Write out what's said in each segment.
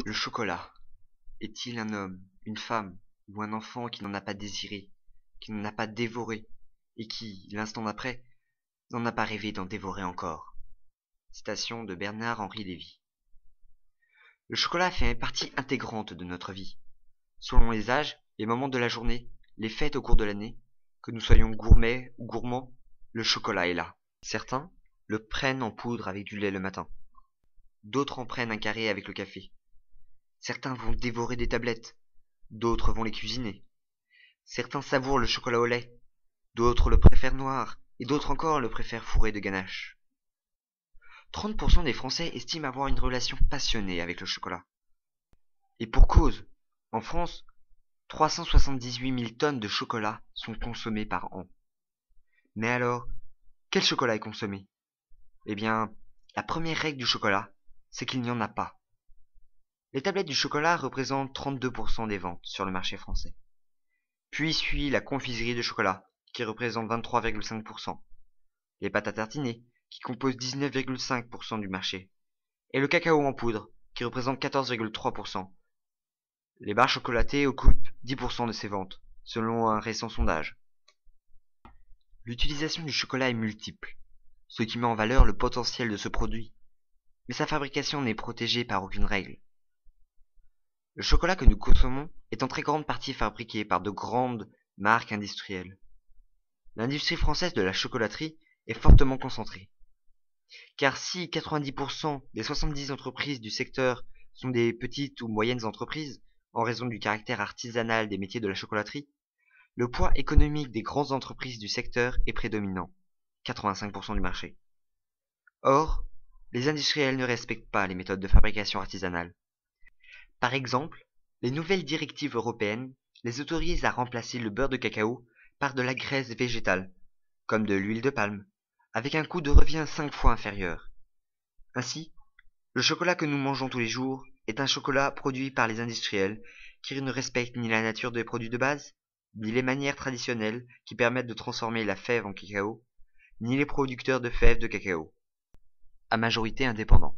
Le chocolat est-il un homme, une femme ou un enfant qui n'en a pas désiré, qui n'en a pas dévoré, et qui, l'instant d'après, n'en a pas rêvé d'en dévorer encore? Citation de Bernard-Henri Lévy. Le chocolat fait partie intégrante de notre vie. Selon les âges, les moments de la journée, les fêtes au cours de l'année, que nous soyons gourmets ou gourmands, le chocolat est là. Certains le prennent en poudre avec du lait le matin. D'autres en prennent un carré avec le café. Certains vont dévorer des tablettes. D'autres vont les cuisiner. Certains savourent le chocolat au lait. D'autres le préfèrent noir. Et d'autres encore le préfèrent fourré de ganache. 30% des Français estiment avoir une relation passionnée avec le chocolat. Et pour cause, en France, 378 000 tonnes de chocolat sont consommées par an. Mais alors, quel chocolat est consommé? Eh bien, la première règle du chocolat, c'est qu'il n'y en a pas. Les tablettes du chocolat représentent 32% des ventes sur le marché français. Puis suit la confiserie de chocolat, qui représente 23,5%. Les pâtes à tartiner, qui composent 19,5% du marché. Et le cacao en poudre, qui représente 14,3%. Les barres chocolatées occupent 10% de ces ventes, selon un récent sondage. L'utilisation du chocolat est multiple, ce qui met en valeur le potentiel de ce produit. Mais sa fabrication n'est protégée par aucune règle. Le chocolat que nous consommons est en très grande partie fabriqué par de grandes marques industrielles. L'industrie française de la chocolaterie est fortement concentrée. Car si 90% des 70 entreprises du secteur sont des petites ou moyennes entreprises, en raison du caractère artisanal des métiers de la chocolaterie, le poids économique des grandes entreprises du secteur est prédominant, 85% du marché. Or, les industriels ne respectent pas les méthodes de fabrication artisanale. Par exemple, les nouvelles directives européennes les autorisent à remplacer le beurre de cacao par de la graisse végétale, comme de l'huile de palme, avec un coût de revient 5 fois inférieur. Ainsi, le chocolat que nous mangeons tous les jours est un chocolat produit par les industriels qui ne respectent ni la nature des produits de base, ni les manières traditionnelles qui permettent de transformer la fève en cacao, ni les producteurs de fèves de cacao, à majorité indépendants.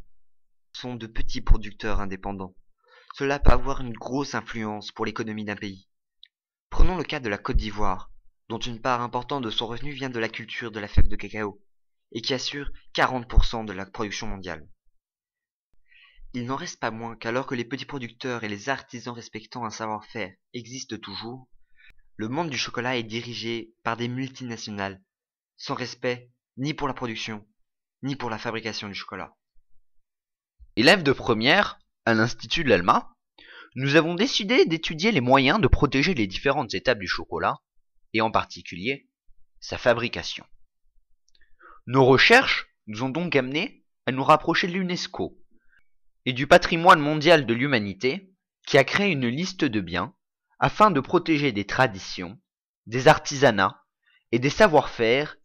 Ce sont de petits producteurs indépendants. Cela peut avoir une grosse influence pour l'économie d'un pays. Prenons le cas de la Côte d'Ivoire, dont une part importante de son revenu vient de la culture de la fève de cacao, et qui assure 40% de la production mondiale. Il n'en reste pas moins qu'alors que les petits producteurs et les artisans respectant un savoir-faire existent toujours, le monde du chocolat est dirigé par des multinationales, sans respect ni pour la production, ni pour la fabrication du chocolat. Élèves de première, à l'Institut de l'Alma, nous avons décidé d'étudier les moyens de protéger les différentes étapes du chocolat, et en particulier sa fabrication. Nos recherches nous ont donc amenés à nous rapprocher de l'UNESCO et du patrimoine mondial de l'humanité qui a créé une liste de biens afin de protéger des traditions, des artisanats et des savoir-faire